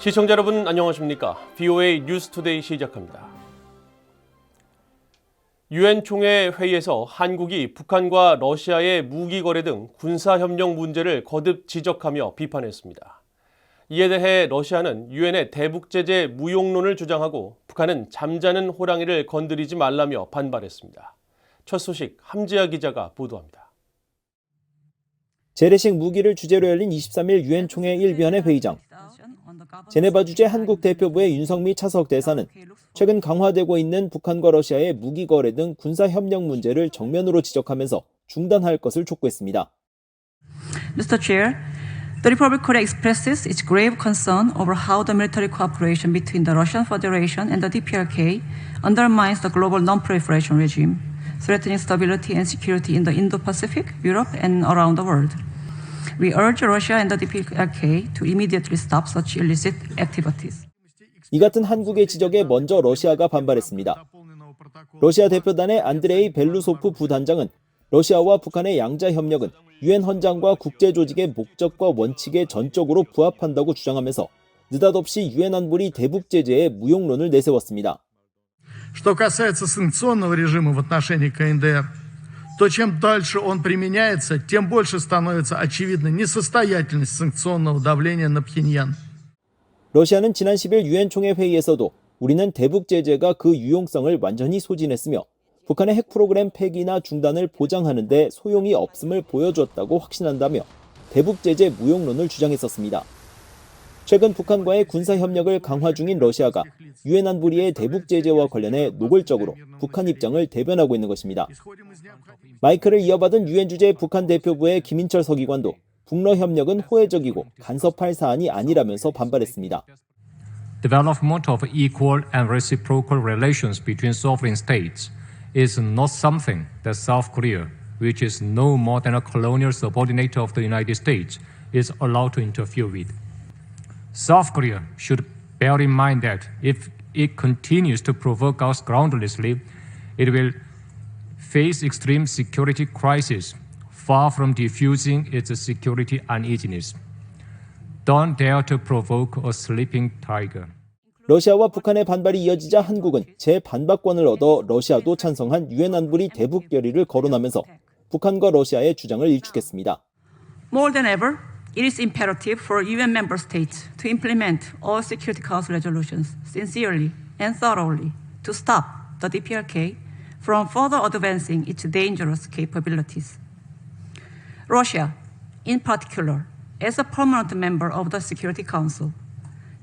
시청자 여러분 안녕하십니까? VOA 뉴스투데이 시작합니다. 유엔 총회 회의에서 한국이 북한과 러시아의 무기 거래 등 군사 협력 문제를 거듭 지적하며 비판했습니다. 이에 대해 러시아는 유엔의 대북 제재 무용론을 주장하고 북한은 잠자는 호랑이를 건드리지 말라며 반발했습니다. 첫 소식 함지아 기자가 보도합니다. 재래식 무기를 주제로 열린 23일 유엔 총회 1위원회 회의장. 제네바 주재 한국 대표부의 윤석미 차석 대사는 최근 강화되고 있는 북한과 러시아의 무기 거래 등 군사 협력 문제를 정면으로 지적하면서 중단할 것을 촉구했습니다. Mr. Chair, the Republic of Korea expresses its grave concern over how the military cooperation between the Russian Federation and the DPRK undermines the global non-proliferation regime, threatening stability and security in the Indo-Pacific, Europe, and around the world. We urge Russia and the DPRK to immediately stop such illicit activities. 이 같은 한국의 지적에 먼저 러시아가 반발했습니다. 러시아 대표단의 안드레이 벨루소프 부단장은 러시아와 북한의 양자 협력은 유엔 헌장과 국제조직의 목적과 원칙에 전적으로 부합한다고 주장하면서 느닷없이 유엔 안보리 대북 제재의 무용론을 내세웠습니다. Что касается санкционного режима в отношении КНДР, то чем дальше он применяется, тем больше становится очевидна несостоятельность санкционного давления на Пхеньян. 러시아는 지난 10일 유엔 총회 회의에서도 우리는 대북 제재가 그 유용성을 완전히 소진했으며 북한의 핵 프로그램 폐기나 중단을 보장하는 데 소용이 없음을 보여줬다고 확신한다며 대북 제재 무용론을 주장했었습니다. 최근 북한과의 군사 협력을 강화 중인 러시아가 유엔 안보리의 대북 제재와 관련해 노골적으로 북한 입장을 대변하고 있는 것입니다. 마이크를 이어받은 유엔 주재 북한 대표부의 김인철 서기관도 북러 협력은 호혜적이고 간섭할 사안이 아니라면서 반발했습니다. Development of equal and reciprocal relations between sovereign states is not something that South Korea, which is no more than a colonial subordinate of the United States, is allowed to interfere with. South Korea should bear in mind that if it continues to provoke us groundlessly, it will face extreme security crisis far from diffusing its security uneasiness. Don't dare to provoke a sleeping tiger. 러시아와 북한의 반발이 이어지자 한국은 재반박권을 얻어 러시아도 찬성한 유엔 안보리 대북 결의를 거론하면서 북한과 러시아의 주장을 일축했습니다. More than ever, it is imperative for UN member states to implement all Security Council resolutions sincerely and thoroughly to stop the DPRK from further advancing its dangerous capabilities. Russia, in particular, as a permanent member of the Security Council,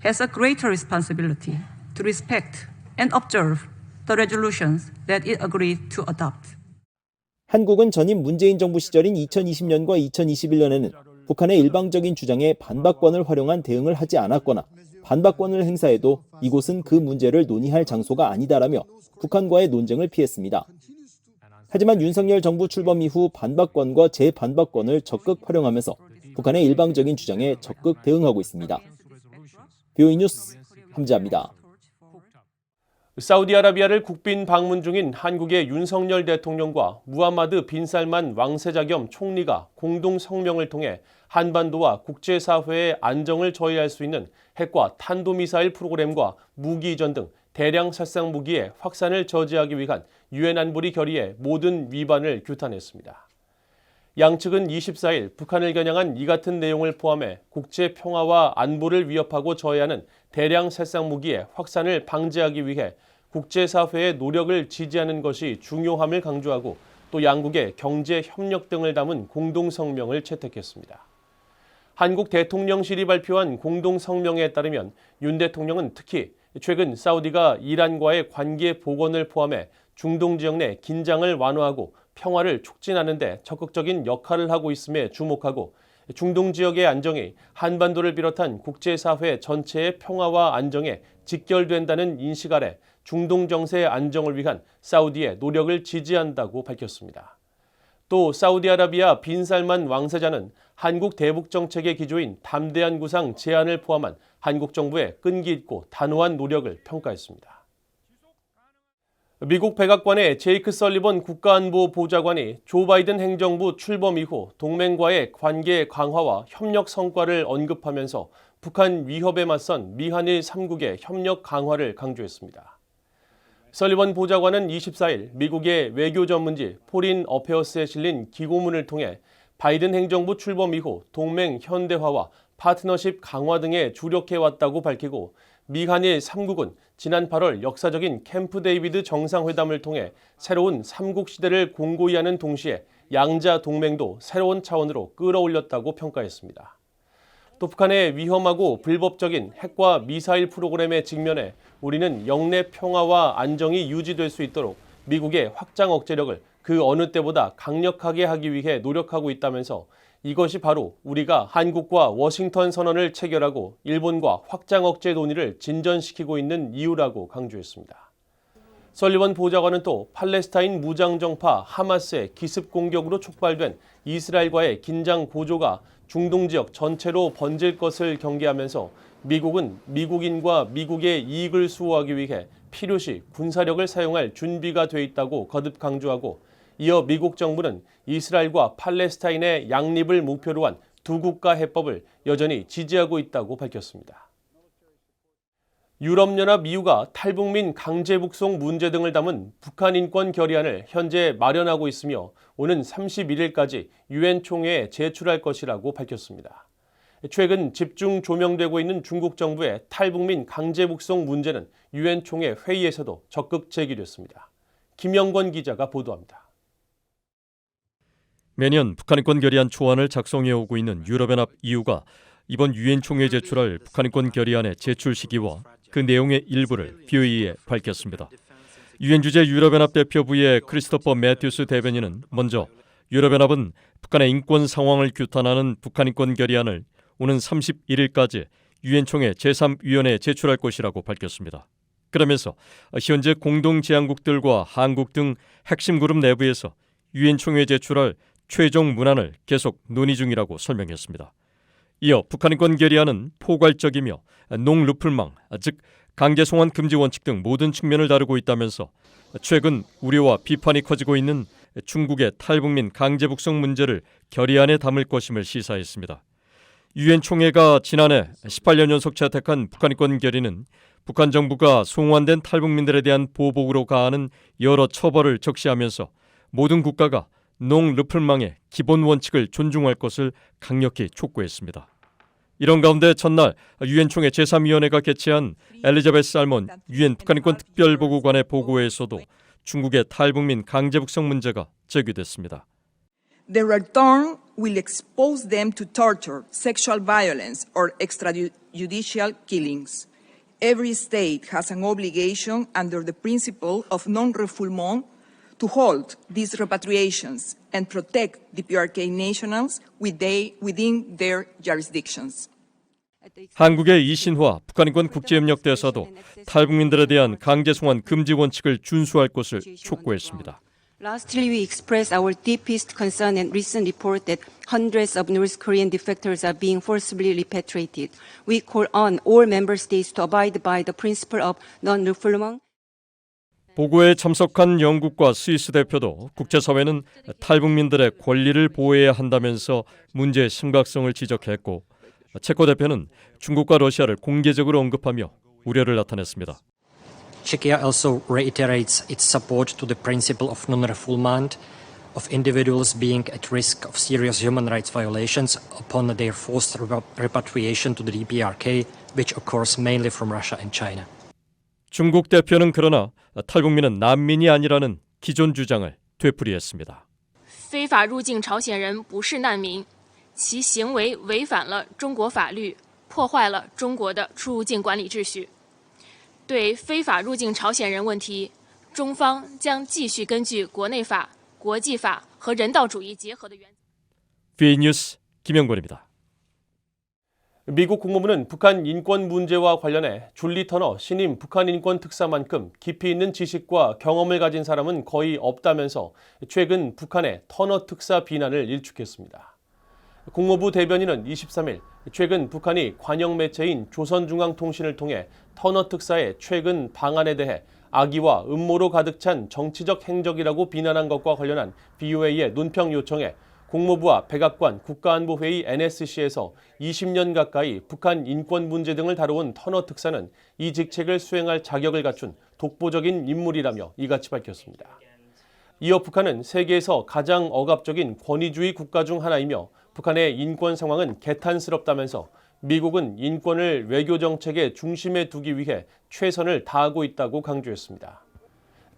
has a greater responsibility to respect and observe the resolutions that it agreed to adopt. 한국은 전임 문재인 정부 시절인 2020년과 2021년에는 북한의 일방적인 주장에 반박권을 활용한 대응을 하지 않았거나 반박권을 행사해도 이곳은 그 문제를 논의할 장소가 아니다라며 북한과의 논쟁을 피했습니다. 하지만 윤석열 정부 출범 이후 반박권과 재반박권을 적극 활용하면서 북한의 일방적인 주장에 적극 대응하고 있습니다. VOA 뉴스 함지아입니다. 사우디아라비아를 국빈 방문 중인 한국의 윤석열 대통령과 무함마드 빈 살만 왕세자 겸 총리가 공동 성명을 통해 한반도와 국제사회의 안정을 저해할 수 있는 핵과 탄도미사일 프로그램과 무기 이전 등 대량 살상 무기의 확산을 저지하기 위한 유엔 안보리 결의의 모든 위반을 규탄했습니다. 양측은 24일 북한을 겨냥한 이 같은 내용을 포함해 국제 평화와 안보를 위협하고 저해하는 대량 살상 무기의 확산을 방지하기 위해 국제사회의 노력을 지지하는 것이 중요함을 강조하고 또 양국의 경제 협력 등을 담은 공동성명을 채택했습니다. 한국 대통령실이 발표한 공동성명에 따르면 윤 대통령은 특히 최근 사우디가 이란과의 관계 복원을 포함해 중동 지역 내 긴장을 완화하고 평화를 촉진하는 데 적극적인 역할을 하고 있음에 주목하고 중동 지역의 안정이 한반도를 비롯한 국제사회 전체의 평화와 안정에 직결된다는 인식 아래 중동 정세의 안정을 위한 사우디의 노력을 지지한다고 밝혔습니다. 또 사우디아라비아 빈 살만 왕세자는 한국 대북 정책의 기조인 담대한 구상 제안을 포함한 한국 정부의 끈기 있고 단호한 노력을 평가했습니다. 미국 백악관의 제이크 설리번 국가안보보좌관이 조 바이든 행정부 출범 이후 동맹과의 관계 강화와 협력 성과를 언급하면서 북한 위협에 맞선 미한일 3국의 협력 강화를 강조했습니다. 설리번 보좌관은 24일 미국의 외교 전문지 포린 어페어스에 실린 기고문을 통해 바이든 행정부 출범 이후 동맹 현대화와 파트너십 강화 등에 주력해왔다고 밝히고 미한일 3국은 지난 8월 역사적인 캠프 데이비드 정상회담을 통해 새로운 3국 시대를 공고히 하는 동시에 양자 동맹도 새로운 차원으로 끌어올렸다고 평가했습니다. 또 북한의 위험하고 불법적인 핵과 미사일 프로그램에 직면해 우리는 영내 평화와 안정이 유지될 수 있도록 미국의 확장 억제력을 그 어느 때보다 강력하게 하기 위해 노력하고 있다면서 이것이 바로 우리가 한국과 워싱턴 선언을 체결하고 일본과 확장 억제 논의를 진전시키고 있는 이유라고 강조했습니다. 설리번 보좌관은 또 팔레스타인 무장정파 하마스의 기습 공격으로 촉발된 이스라엘과의 긴장 고조가 중동 지역 전체로 번질 것을 경계하면서 미국은 미국인과 미국의 이익을 수호하기 위해 필요시 군사력을 사용할 준비가 돼 있다고 거듭 강조하고 이어 미국 정부는 이스라엘과 팔레스타인의 양립을 목표로 한 두 국가 해법을 여전히 지지하고 있다고 밝혔습니다. 유럽연합 EU가 탈북민 강제 북송 문제 등을 담은 북한 인권 결의안을 현재 마련하고 있으며 오는 31일까지 유엔 총회에 제출할 것이라고 밝혔습니다. 최근 집중 조명되고 있는 중국 정부의 탈북민 강제 북송 문제는 유엔 총회 회의에서도 적극 제기됐습니다. 김영권 기자가 보도합니다. 매년 북한 인권 결의안 초안을 작성해오고 있는 유럽연합 EU가 이번 유엔 총회에 제출할 북한 인권 결의안의 제출 시기와 그 내용의 일부를 BOE에 밝혔습니다. 유엔 주재 유럽연합 대표부의 크리스토퍼 매튜스 대변인은 먼저 유럽연합은 북한의 인권 상황을 규탄하는 북한 인권 결의안을 오는 31일까지 유엔 총회 제3위원회에 제출할 것이라고 밝혔습니다. 그러면서 현재 공동 제안국들과 한국 등 핵심 그룹 내부에서 유엔 총회에 제출할 최종 문안을 계속 논의 중이라고 설명했습니다. 이어 북한 인권 결의안은 포괄적이며 농루플망, 즉 강제 송환 금지 원칙 등 모든 측면을 다루고 있다면서 최근 우려와 비판이 커지고 있는 중국의 탈북민 강제 북송 문제를 결의안에 담을 것임을 시사했습니다. 유엔 총회가 지난해 18년 연속 채택한 북한 인권 결의는 북한 정부가 송환된 탈북민들에 대한 보복으로 가하는 여러 처벌을 적시하면서 모든 국가가 농르플망의 기본 원칙을 존중할 것을 강력히 촉구했습니다. 이런 가운데 첫날 유엔 총회 제3위원회가 개최한 엘리자베스 살몬 유엔 북한인권 특별보고관의 보고에서도 중국의 탈북민 강제 북송 문제가 제기됐습니다. The return will expose them to torture, sexual violence, or extrajudicial killings. Every state has an obligation under the principle of non-refoulement to hold these repatriations and protect DPRK nationals within their jurisdictions. 한국의 이신화 북한인권 국제협력 대사도 탈북민들에 대한 강제 송환 금지 원칙을 준수할 것을 촉구했습니다. Lastly, we express our deepest concern and recent report that hundreds of North Korean defectors are being forcibly repatriated. We call on all member states to abide by the principle of non-refoulement. 보고에 참석한 영국과 스위스 대표도 국제사회는 탈북민들의 권리를 보호해야 한다면서 문제의 심각성을 지적했고 체코 대표는 중국과 러시아를 공개적으로 언급하며 우려를 나타냈습니다. Czechia also reiterates its support to the principle of non-refoulement of individuals being at risk of serious human rights violations upon their forced repatriation to the DPRK, which occurs mainly from Russia and China. 중국 대표는 그러나 탈북민은 난민이 아니라는 기존 주장을 되풀이했습니다. 非法入境朝鲜人不是难民，其行为违反了中国法律，破坏了中国的出入境管理秩序。对非法入境朝鲜人问题，中方将继续根据国内法、国际法和人道主义结合的原则。 VN뉴스 김영권입니다. 미국 국무부는 북한 인권 문제와 관련해 줄리 터너 신임 북한 인권 특사만큼 깊이 있는 지식과 경험을 가진 사람은 거의 없다면서 최근 북한의 터너 특사 비난을 일축했습니다. 국무부 대변인은 23일 최근 북한이 관영 매체인 조선중앙통신을 통해 터너 특사의 최근 방안에 대해 악의와 음모로 가득 찬 정치적 행적이라고 비난한 것과 관련한 BOA의 논평 요청에 국무부와 백악관 국가안보회의 NSC에서 20년 가까이 북한 인권 문제 등을 다뤄온 터너 특사는 이 직책을 수행할 자격을 갖춘 독보적인 인물이라며 이같이 밝혔습니다. 이어 북한은 세계에서 가장 억압적인 권위주의 국가 중 하나이며 북한의 인권 상황은 개탄스럽다면서 미국은 인권을 외교 정책의 중심에 두기 위해 최선을 다하고 있다고 강조했습니다.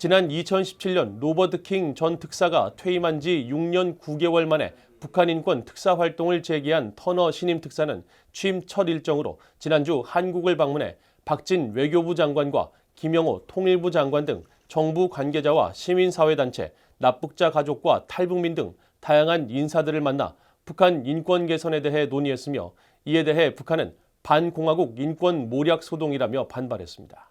지난 2017년 로버트 킹 전 특사가 퇴임한 지 6년 9개월 만에 북한 인권 특사 활동을 재개한 터너 신임 특사는 취임 첫 일정으로 지난주 한국을 방문해 박진 외교부 장관과 김영호 통일부 장관 등 정부 관계자와 시민사회단체, 납북자 가족과 탈북민 등 다양한 인사들을 만나 북한 인권 개선에 대해 논의했으며 이에 대해 북한은 반공화국 인권 모략 소동이라며 반발했습니다.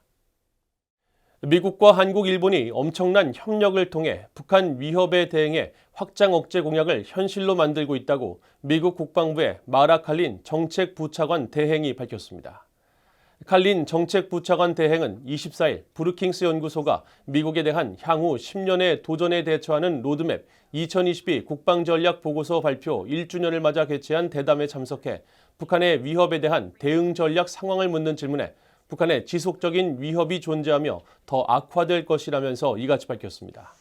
미국과 한국, 일본이 엄청난 협력을 통해 북한 위협에 대응해 확장 억제 공약을 현실로 만들고 있다고 미국 국방부의 마라 칼린 정책부차관 대행이 밝혔습니다. 칼린 정책부차관 대행은 24일 브루킹스 연구소가 미국에 대한 향후 10년의 도전에 대처하는 로드맵 2022 국방전략 보고서 발표 1주년을 맞아 개최한 대담에 참석해 북한의 위협에 대한 대응 전략 상황을 묻는 질문에 북한의 지속적인 위협이 존재하며 더 악화될 것이라면서 이같이 밝혔습니다.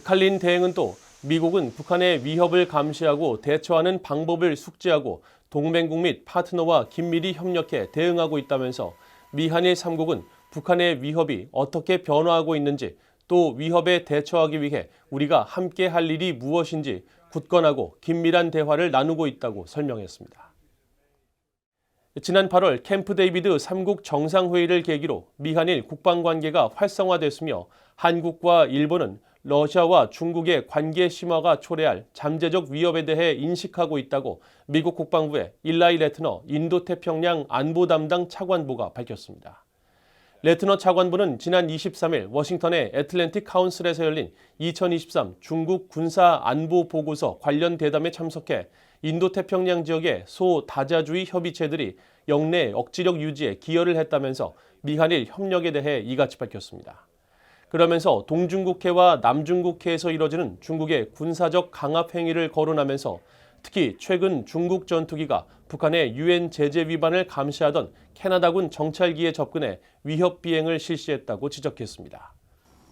칼린 대행은 또 미국은 북한의 위협을 감시하고 대처하는 방법을 숙지하고 동맹국 및 파트너와 긴밀히 협력해 대응하고 있다면서 미한일 3국은 북한의 위협이 어떻게 변화하고 있는지 또 위협에 대처하기 위해 우리가 함께 할 일이 무엇인지 굳건하고 긴밀한 대화를 나누고 있다고 설명했습니다. 지난 8월 캠프 데이비드 3국 정상회의를 계기로 미한일 국방관계가 활성화됐으며 한국과 일본은 러시아와 중국의 관계 심화가 초래할 잠재적 위협에 대해 인식하고 있다고 미국 국방부의 일라이 레트너 인도태평양 안보 담당 차관보가 밝혔습니다. 레트너 차관보는 지난 23일 워싱턴의 애틀랜틱 카운슬에서 열린 2023 중국 군사 안보 보고서 관련 대담에 참석해 인도태평양 지역의 소다자주의 협의체들이 영내 억지력 유지에 기여를 했다면서 미한일 협력에 대해 이같이 밝혔습니다. 그러면서 동중국해와 남중국해에서 이뤄지는 중국의 군사적 강압 행위를 거론하면서 특히 최근 중국 전투기가 북한의 유엔 제재 위반을 감시하던 캐나다군 정찰기에 접근해 위협 비행을 실시했다고 지적했습니다.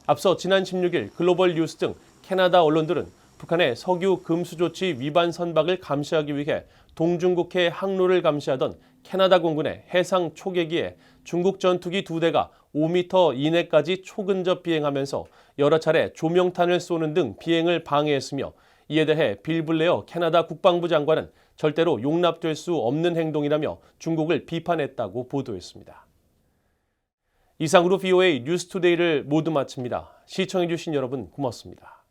앞서 지난 16일 글로벌 뉴스 등 캐나다 언론들은 북한의 석유 금수 조치 위반 선박을 감시하기 위해 동중국해 항로를 감시하던 캐나다 공군의 해상 초계기에 중국 전투기 2대가 5m 이내까지 초근접 비행하면서 여러 차례 조명탄을 쏘는 등 비행을 방해했으며 이에 대해 빌 블레어 캐나다 국방부 장관은 절대로 용납될 수 없는 행동이라며 중국을 비판했다고 보도했습니다. 이상으로 VOA 뉴스투데이를 모두 마칩니다. 시청해주신 여러분 고맙습니다.